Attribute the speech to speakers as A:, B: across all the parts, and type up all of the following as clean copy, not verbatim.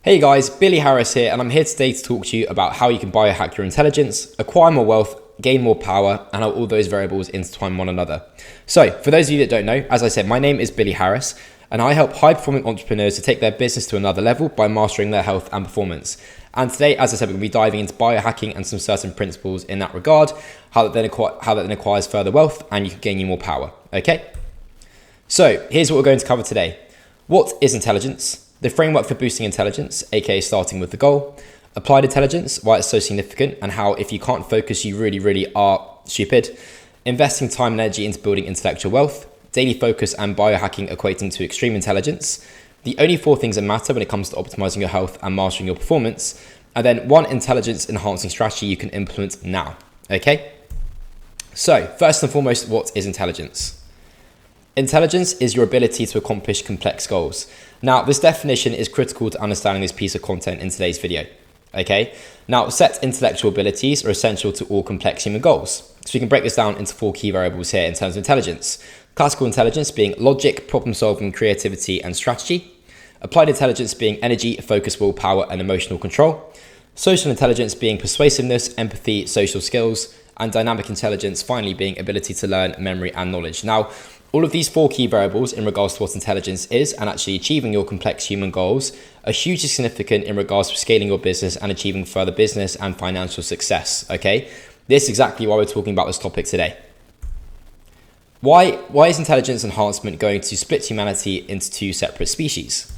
A: Hey guys, Billy Harris here, and I'm here today to talk to you about how you can biohack your intelligence, acquire more wealth, gain more power, and how all those variables intertwine one another. So, for those of you that don't know, as I said, my name is Billy Harris, and I help high-performing entrepreneurs to take their business to another level by mastering their health and performance. And today, as I said, we're going to be diving into biohacking and some certain principles in that regard, how that then acquires further wealth, and you can gain you more power. Okay? So, here's what we're going to cover today. What is intelligence? The framework for boosting intelligence, aka starting with the goal, applied intelligence, why it's so significant, and how if you can't focus, you really are stupid, investing time and energy into building intellectual wealth, daily focus and biohacking equating to extreme intelligence, the only 4 things that matter when it comes to optimizing your health and mastering your performance, and then 1 intelligence enhancing strategy you can implement now, okay? So, first and foremost, what is intelligence? Intelligence is your ability to accomplish complex goals. Now, this definition is critical to understanding this piece of content in today's video, okay? Now, set intellectual abilities are essential to all complex human goals. So we can break this down into 4 key variables here in terms of intelligence. Classical intelligence being logic, problem solving, creativity, and strategy. Applied intelligence being energy, focus, willpower, and emotional control. Social intelligence being persuasiveness, empathy, social skills. And dynamic intelligence finally being ability to learn, memory, and knowledge. Now, all of these 4 key variables in regards to what intelligence is and actually achieving your complex human goals are hugely significant in regards to scaling your business and achieving further business and financial success, okay? This is exactly why we're talking about this topic today. Why is intelligence enhancement going to split humanity into 2 separate species?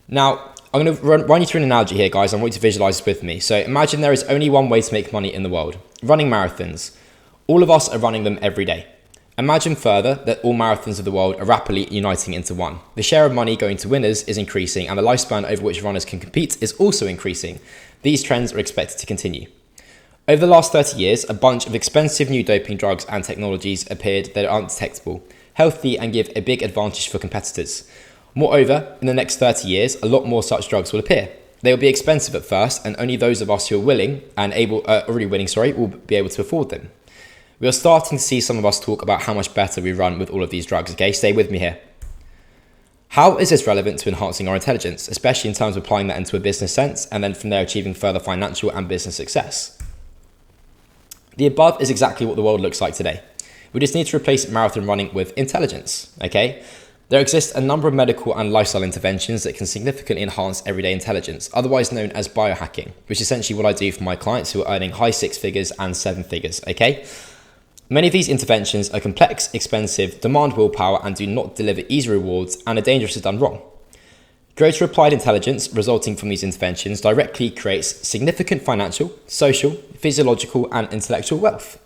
A: Now, I'm going to run you through an analogy here, guys. I want you to visualize this with me. So imagine there is only one way to make money in the world, running marathons. All of us are running them every day. Imagine further that all marathons of the world are rapidly uniting into one. The share of money going to winners is increasing and the lifespan over which runners can compete is also increasing. These trends are expected to continue. Over the last 30 years, a bunch of expensive new doping drugs and technologies appeared that are undetectable, healthy and give a big advantage for competitors. Moreover, in the next 30 years, a lot more such drugs will appear. They will be expensive at first and only those of us who are already winning, will be able to afford them. We are starting to see some of us talk about how much better we run with all of these drugs, okay? Stay with me here. How is this relevant to enhancing our intelligence, especially in terms of applying that into a business sense and then from there achieving further financial and business success? The above is exactly what the world looks like today. We just need to replace marathon running with intelligence, okay? There exist a number of medical and lifestyle interventions that can significantly enhance everyday intelligence, otherwise known as biohacking, which is essentially what I do for my clients who are earning high 6 figures and 7 figures, okay? Many of these interventions are complex, expensive, demand willpower, and do not deliver easy rewards and are dangerous if done wrong. Greater applied intelligence resulting from these interventions directly creates significant financial, social, physiological, and intellectual wealth.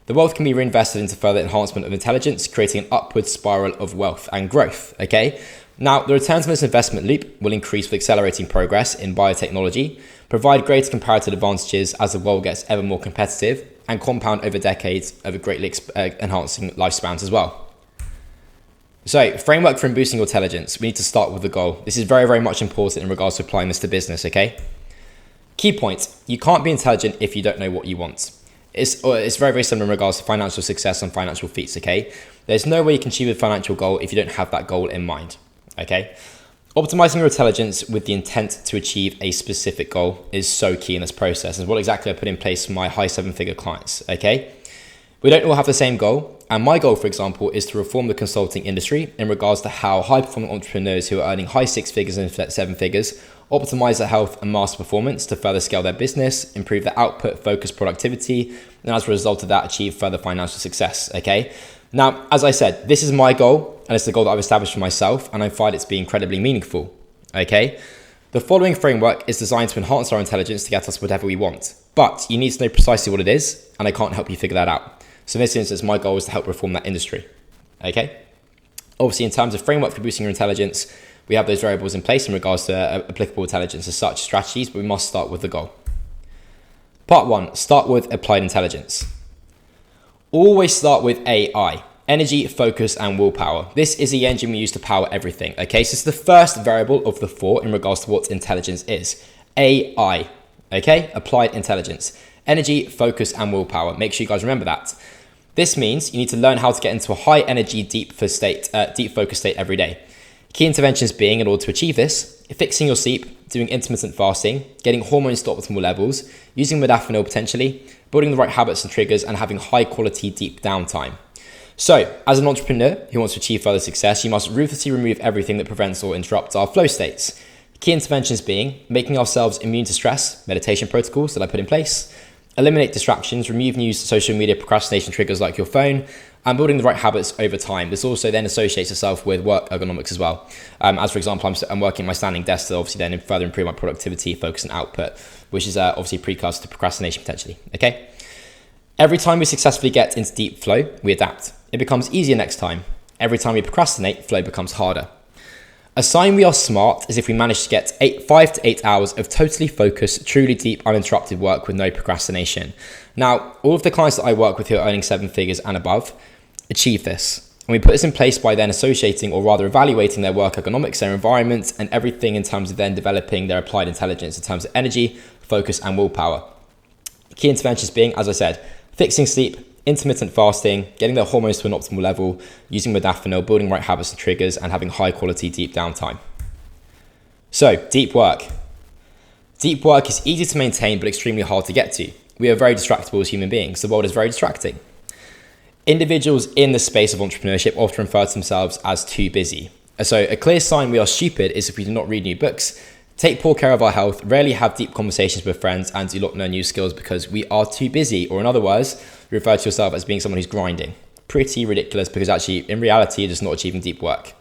A: The wealth can be reinvested into further enhancement of intelligence, creating an upward spiral of wealth and growth, okay? Now, the returns from this investment loop will increase with accelerating progress in biotechnology, provide greater comparative advantages as the world gets ever more competitive, and compound over decades over greatly enhancing lifespans as well. So, framework for boosting your intelligence. We need to start with the goal. This is very much important in regards to applying this to business, okay? Key point, you can't be intelligent if you don't know what you want. It's very similar in regards to financial success and financial feats, okay? There's no way you can achieve a financial goal if you don't have that goal in mind, okay? Optimizing your intelligence with the intent to achieve a specific goal is so key in this process, and what exactly I put in place for my high 7-figure clients, okay? We don't all have the same goal, and my goal, for example, is to reform the consulting industry in regards to how high-performing entrepreneurs who are earning high 6 figures and 7 figures optimize their health and master performance to further scale their business, improve their output, focus, productivity, and as a result of that, achieve further financial success, okay? Now, as I said, this is my goal, and it's the goal that I've established for myself, and I find it to be incredibly meaningful, okay? The following framework is designed to enhance our intelligence to get us whatever we want, but you need to know precisely what it is, and I can't help you figure that out. So in this instance, my goal is to help reform that industry, okay? Obviously, in terms of framework for boosting your intelligence, we have those variables in place in regards to applicable intelligence as such strategies, but we must start with the goal. Part 1, start with applied intelligence. Always start with AI, energy, focus, and willpower. This is the engine we use to power everything, okay? So it's the first variable of the 4 in regards to what intelligence is. AI, okay? Applied intelligence. Energy, focus, and willpower. Make sure you guys remember that. This means you need to learn how to get into a high energy, deep focus state every day. Key interventions being, in order to achieve this, fixing your sleep, doing intermittent fasting, getting hormones to optimal levels, using modafinil potentially, building the right habits and triggers, and having high quality deep downtime. So, as an entrepreneur who wants to achieve further success, you must ruthlessly remove everything that prevents or interrupts our flow states. Key interventions being making ourselves immune to stress, meditation protocols that I put in place, eliminate distractions, remove news, social media, procrastination triggers like your phone, and building the right habits over time. This also then associates itself with work ergonomics as well. As for example, I'm working my standing desk to obviously then further improve my productivity, focus, and output, which is obviously a precursor to procrastination potentially. Okay. Every time we successfully get into deep flow, we adapt. It becomes easier next time. Every time we procrastinate, flow becomes harder. A sign we are smart is if we manage to get 5 to 8 hours of totally focused, truly deep, uninterrupted work with no procrastination. Now, all of the clients that I work with who are earning 7 figures and above achieve this. And we put this in place by then associating, or rather evaluating, their work ergonomics, their environment, and everything in terms of then developing their applied intelligence in terms of energy, focus, and willpower. Key interventions being, as I said, fixing sleep, intermittent fasting, getting their hormones to an optimal level, using modafinil, building right habits and triggers, and having high quality deep downtime. So, deep work. Deep work is easy to maintain but extremely hard to get to. We are very distractible as human beings. The world is very distracting. Individuals in the space of entrepreneurship often refer to themselves as too busy. So a clear sign we are stupid is if we do not read new books, take poor care of our health, rarely have deep conversations with friends, and do not learn new skills because we are too busy. Or in other words, refer to yourself as being someone who's grinding. Pretty ridiculous, because actually in reality you're just not achieving deep work.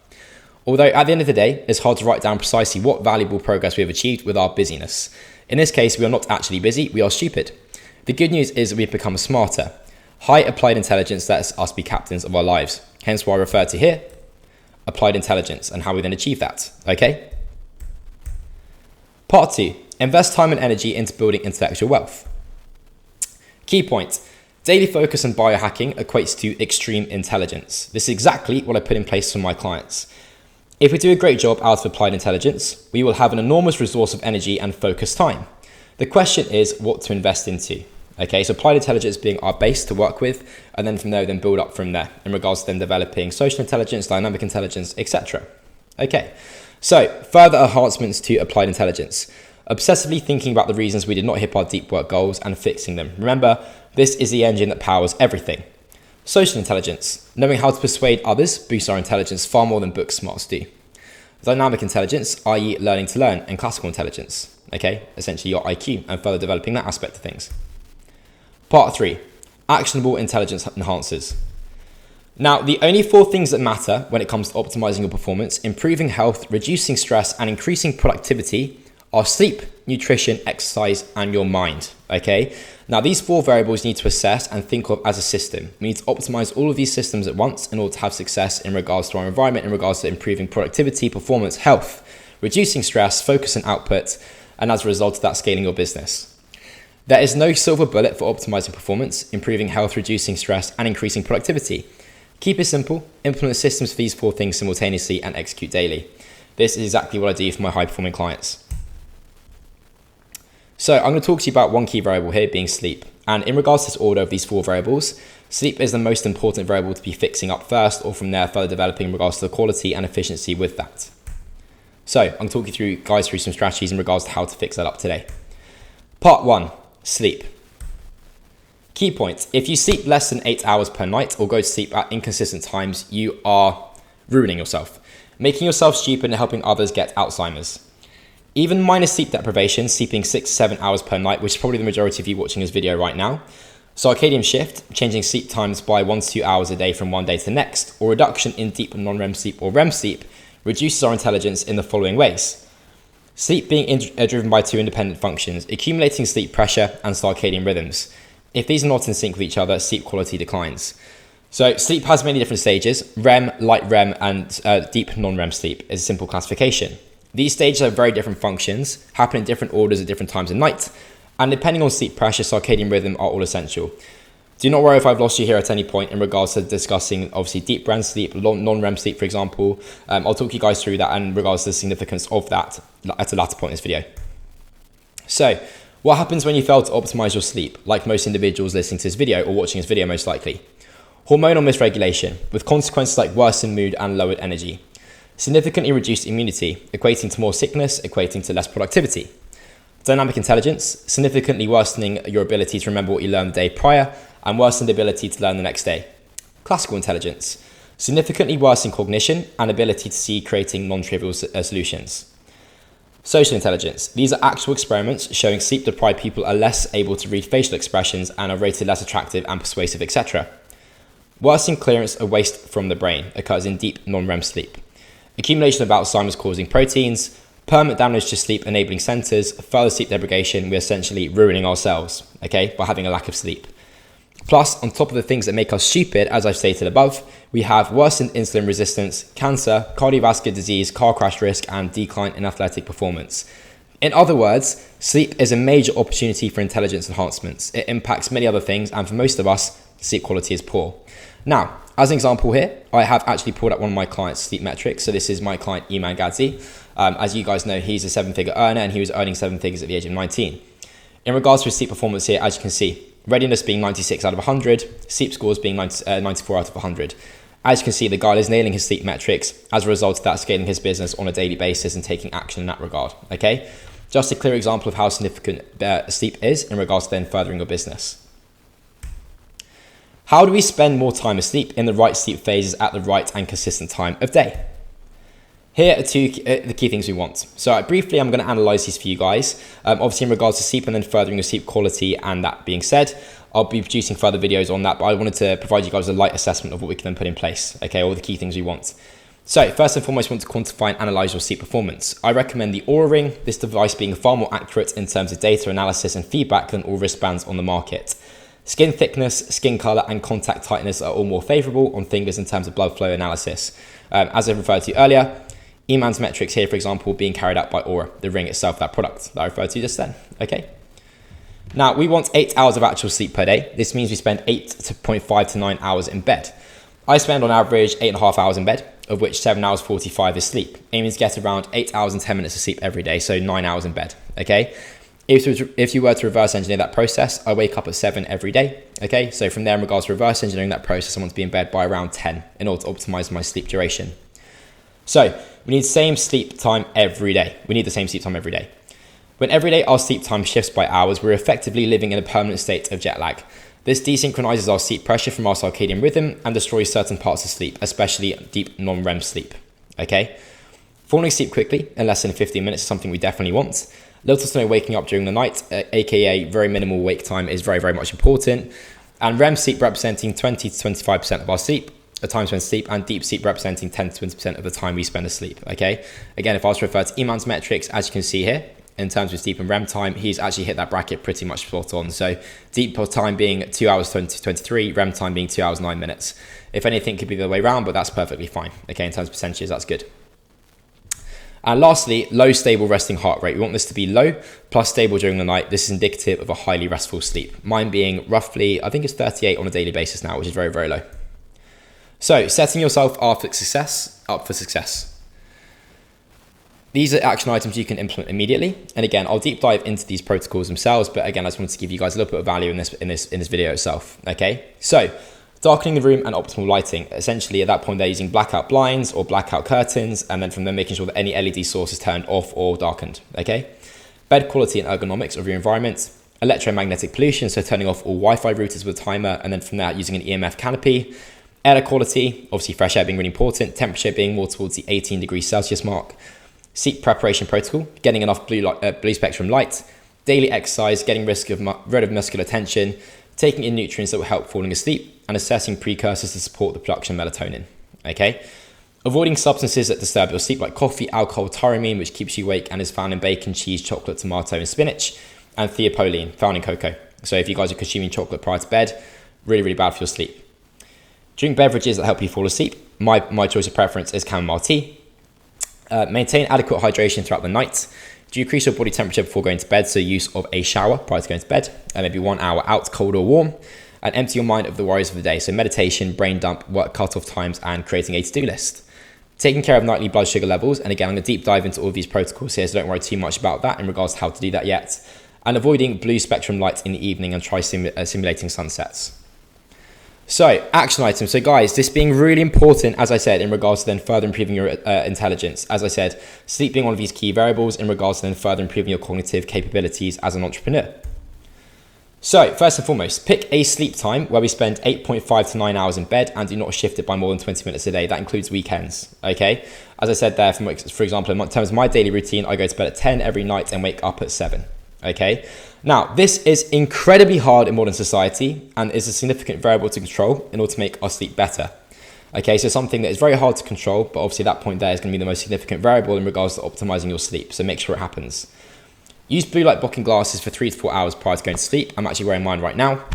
A: Although at the end of the day, it's hard to write down precisely what valuable progress we have achieved with our busyness. In this case, we are not actually busy, we are stupid. The good news is that we've become smarter. High applied intelligence lets us be captains of our lives. Hence why I refer to here, applied intelligence, and how we then achieve that, okay? Part 2, invest time and energy into building intellectual wealth. Key point, daily focus and biohacking equates to extreme intelligence. This is exactly what I put in place for my clients. If we do a great job out of applied intelligence, we will have an enormous resource of energy and focused time. The question is what to invest into. Okay, so applied intelligence being our base to work with, and then from there, then build up from there in regards to then developing social intelligence, dynamic intelligence, etc. Okay, so further enhancements to applied intelligence. Obsessively thinking about the reasons we did not hit our deep work goals and fixing them. Remember, this is the engine that powers everything. Social intelligence. Knowing how to persuade others boosts our intelligence far more than book smarts do. Dynamic intelligence, i.e. learning to learn, and classical intelligence. Okay, essentially your IQ and further developing that aspect of things. Part 3, actionable intelligence enhancers. Now, the only 4 things that matter when it comes to optimizing your performance, improving health, reducing stress, and increasing productivity are sleep, nutrition, exercise, and your mind, okay? Now, these 4 variables you need to assess and think of as a system. We need to optimize all of these systems at once in order to have success in regards to our environment, in regards to improving productivity, performance, health, reducing stress, focus, and output, and as a result of that, scaling your business. There is no silver bullet for optimizing performance, improving health, reducing stress, and increasing productivity. Keep it simple, implement systems for these 4 things simultaneously, and execute daily. This is exactly what I do for my high-performing clients. So I'm going to talk to you about one key variable here being sleep. And in regards to this order of these 4 variables, sleep is the most important variable to be fixing up first, or from there further developing in regards to the quality and efficiency with that. So I'm going to talk you through some strategies in regards to how to fix that up today. Part 1. Sleep. Key point, if you sleep less than 8 hours per night or go to sleep at inconsistent times, you are ruining yourself, making yourself stupid and helping others get Alzheimer's. Even minor sleep deprivation, sleeping 6 to 7 hours per night, which is probably the majority of you watching this video right now, circadian shift, changing sleep times by 1 to 2 hours a day from one day to the next, or reduction in deep non-REM sleep or REM sleep, reduces our intelligence in the following ways. Sleep being driven by 2 independent functions, accumulating sleep pressure and circadian rhythms. If these are not in sync with each other, sleep quality declines. So sleep has many different stages. REM, light REM, and deep non-REM sleep is a simple classification. These stages have very different functions, happen in different orders at different times of night, and depending on sleep pressure, circadian rhythm are all essential. Do not worry if I've lost you here at any point in regards to discussing obviously deep REM sleep, non-REM sleep, for example. I'll talk you guys through that and in regards to the significance of that at a later point in this video. So, what happens when you fail to optimize your sleep, like most individuals listening to this video or watching this video most likely? Hormonal misregulation, with consequences like worsened mood and lowered energy. Significantly reduced immunity, equating to more sickness, equating to less productivity. Dynamic intelligence, significantly worsening your ability to remember what you learned the day prior and worsen the ability to learn the next day. Classical intelligence, significantly worsening cognition and ability to see creating non-trivial solutions. Social intelligence, these are actual experiments showing sleep-deprived people are less able to read facial expressions and are rated less attractive and persuasive, etc. Worsening clearance of waste from the brain occurs in deep non-REM sleep. Accumulation of Alzheimer's causing proteins, permanent damage to sleep enabling centers, further sleep deprivation, we're essentially ruining ourselves, okay, by having a lack of sleep. Plus, on top of the things that make us stupid, as I've stated above, we have worsened insulin resistance, cancer, cardiovascular disease, car crash risk, and decline in athletic performance. In other words, sleep is a major opportunity for intelligence enhancements. It impacts many other things, and for most of us, sleep quality is poor. Now, as an example here, I have actually pulled up one of my clients' sleep metrics. So this is my client, Iman Gadzi. As you guys know, he's a 7-figure earner, and he was earning 7 figures at the age of 19. In regards to his sleep performance here, as you can see, readiness being 96 out of 100, sleep scores being 94 out of 100. As you can see, the guy is nailing his sleep metrics as a result of that, scaling his business on a daily basis and taking action in that regard, okay? Just a clear example of how significant sleep is in regards to then furthering your business. How do we spend more time asleep in the right sleep phases at the right and consistent time of day? Here are the key things we want. So briefly, I'm going to analyze these for you guys. Obviously, in regards to sleep and then furthering your sleep quality, and that being said, I'll be producing further videos on that, but I wanted to provide you guys a light assessment of what we can then put in place, okay, all the key things we want. So first and foremost, we want to quantify and analyze your sleep performance. I recommend the Oura Ring, this device being far more accurate in terms of data analysis and feedback than all wristbands on the market. Skin thickness, skin color, and contact tightness are all more favorable on fingers in terms of blood flow analysis. As I referred to earlier, Iman's metrics here, for example, being carried out by Oura, the ring itself, that product that I referred to just then, okay? Now, we want 8 hours of actual sleep per day. This means we spend 8.5 to 9 hours in bed. I spend on average 8.5 hours in bed, of which 7 hours 45 is sleep. Aiming to get around 8 hours and 10 minutes of sleep every day, so 9 hours in bed, okay? If you were to reverse engineer that process, I wake up at 7 every day, okay? So from there, in regards to reverse engineering that process, I want to be in bed by around 10 in order to optimize my sleep duration. So we need the same sleep time every day. When every day our sleep time shifts by hours, we're effectively living in a permanent state of jet lag. This desynchronizes our sleep pressure from our circadian rhythm and destroys certain parts of sleep, especially deep non-REM sleep, okay? Falling asleep quickly in less than 15 minutes is something we definitely want. Little to no waking up during the night, aka very minimal wake time, is very, very much important. And REM sleep representing 20 to 25% of our sleep, the time spent asleep, and deep sleep representing 10 to 20% of the time we spend asleep, okay? Again, if I was to refer to Iman's metrics, as you can see here, in terms of sleep and REM time, he's actually hit that bracket pretty much spot on. So deep time being 2 hours 23, REM time being 2 hours 9 minutes. If anything, could be the other way around, but that's perfectly fine, okay? In terms of percentages, that's good. And lastly, low stable resting heart rate. We want this to be low plus stable during the night. This is indicative of a highly restful sleep. Mine being roughly, I think it's 38 on a daily basis now, which is very, very low. So setting yourself up for success. These are action items you can implement immediately. And again, I'll deep dive into these protocols themselves. But again, I just wanted to give you guys a little bit of value in this video itself. Okay, so darkening the room and optimal lighting. Essentially, at that point, they're using blackout blinds or blackout curtains, and then from there, making sure that any LED source is turned off or darkened. Okay, bed quality and ergonomics of your environment. Electromagnetic pollution, so turning off all Wi-Fi routers with a timer, and then from there, using an EMF canopy. Air quality, obviously fresh air being really important. Temperature being more towards the 18 degrees Celsius mark. Sleep preparation protocol, getting enough blue spectrum light. Daily exercise, getting rid of muscular tension. Taking in nutrients that will help falling asleep, and assessing precursors to support the production of melatonin, okay? Avoiding substances that disturb your sleep like coffee, alcohol, tyramine, which keeps you awake and is found in bacon, cheese, chocolate, tomato, and spinach, and theopoline, found in cocoa. So if you guys are consuming chocolate prior to bed, really, really bad for your sleep. Drink beverages that help you fall asleep. My choice of preference is chamomile tea. Maintain adequate hydration throughout the night. Decrease your body temperature before going to bed, so use of a shower prior to going to bed, and maybe 1 hour out, cold or warm, and empty your mind of the worries of the day, so meditation, brain dump, work cut-off times, and creating a to-do list. Taking care of nightly blood sugar levels, and again, I'm going to deep dive into all of these protocols here, so don't worry too much about that in regards to how to do that yet, and avoiding blue spectrum light in the evening and try simulating sunsets. So, action items. So guys, this being really important, as I said, in regards to then further improving your intelligence. As I said, sleep being one of these key variables in regards to then further improving your cognitive capabilities as an entrepreneur. So, first and foremost, pick a sleep time where we spend 8.5 to 9 hours in bed and do not shift it by more than 20 minutes a day. That includes weekends, okay? As I said there, for example, in terms of my daily routine, I go to bed at 10 every night and wake up at 7, okay? Now, this is incredibly hard in modern society and is a significant variable to control in order to make our sleep better. Okay, so something that is very hard to control, but obviously that point there is going to be the most significant variable in regards to optimizing your sleep, so make sure it happens. Use blue light blocking glasses for 3 to 4 hours prior to going to sleep. I'm actually wearing mine right now.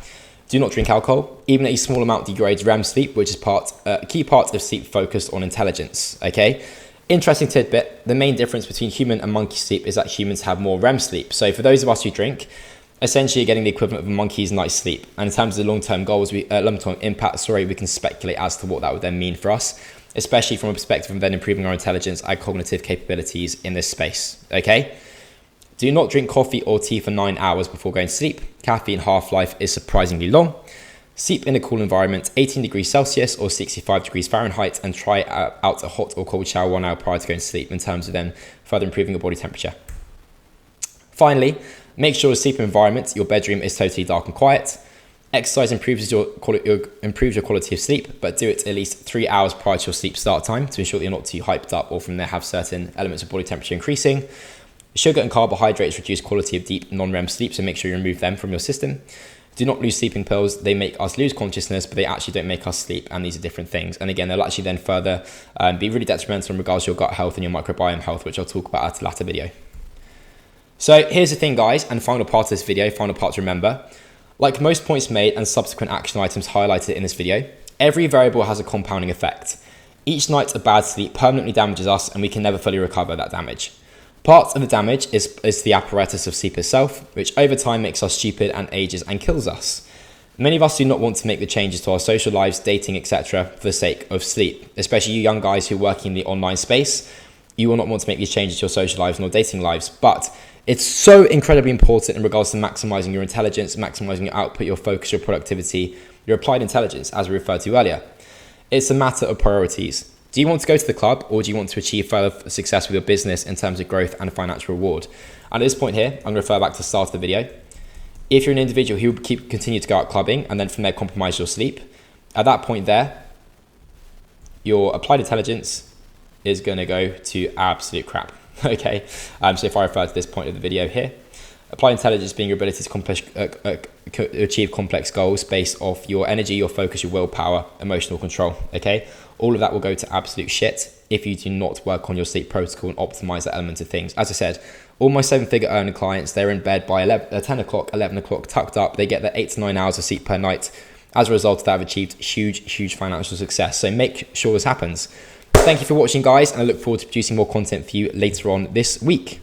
A: Do not drink alcohol. Even a small amount degrades REM sleep, which is a key part of sleep focused on intelligence, okay? Interesting tidbit, the main difference between human and monkey sleep is that humans have more REM sleep. So for those of us who drink, essentially you're getting the equivalent of a monkey's night's sleep. And in terms of the long-term goals, long-term impact, we can speculate as to what that would then mean for us, especially from a perspective of then improving our intelligence and cognitive capabilities in this space, okay? Do not drink coffee or tea for 9 hours before going to sleep. Caffeine half-life is surprisingly long. Sleep in a cool environment, 18 degrees Celsius or 65 degrees Fahrenheit, and try out a hot or cold shower 1 hour prior to going to sleep in terms of then further improving your body temperature. Finally, make sure the sleep environment, your bedroom, is totally dark and quiet. Exercise improves your quality of sleep, but do it at least 3 hours prior to your sleep start time to ensure that you're not too hyped up or from there have certain elements of body temperature increasing. Sugar and carbohydrates reduce quality of deep non-REM sleep, so make sure you remove them from your system. Do not lose sleeping pills. They make us lose consciousness, but they actually don't make us sleep, and these are different things. And again, they'll actually then further be really detrimental in regards to your gut health and your microbiome health, which I'll talk about at a later video. So here's the thing, guys, and final part of this video, final part to remember. Like most points made and subsequent action items highlighted in this video, every variable has a compounding effect. Each night of bad sleep permanently damages us, and we can never fully recover that damage. Part of the damage is the apparatus of sleep itself, which over time makes us stupid and ages and kills us. Many of us do not want to make the changes to our social lives, dating, etc. for the sake of sleep, especially you young guys who are working in the online space. You will not want to make these changes to your social lives nor dating lives, but it's so incredibly important in regards to maximizing your intelligence, maximizing your output, your focus, your productivity, your applied intelligence, as we referred to earlier. It's a matter of priorities. Do you want to go to the club, or do you want to achieve further success with your business in terms of growth and financial reward? And at this point here, I'm going to refer back to the start of the video. If you're an individual who continue to go out clubbing and then from there compromise your sleep, at that point there, your applied intelligence is going to go to absolute crap. Okay, so if I refer to this point of the video here, applied intelligence being your ability to achieve complex goals based off your energy, your focus, your willpower, emotional control, okay? All of that will go to absolute shit if you do not work on your sleep protocol and optimize that element of things. As I said, all my 7-figure earning clients, they're in bed by 10 o'clock, 11 o'clock, tucked up. They get their 8 to 9 hours of sleep per night. As a result of that, have achieved huge financial success. So make sure this happens. Thank you for watching, guys, and I look forward to producing more content for you later on this week.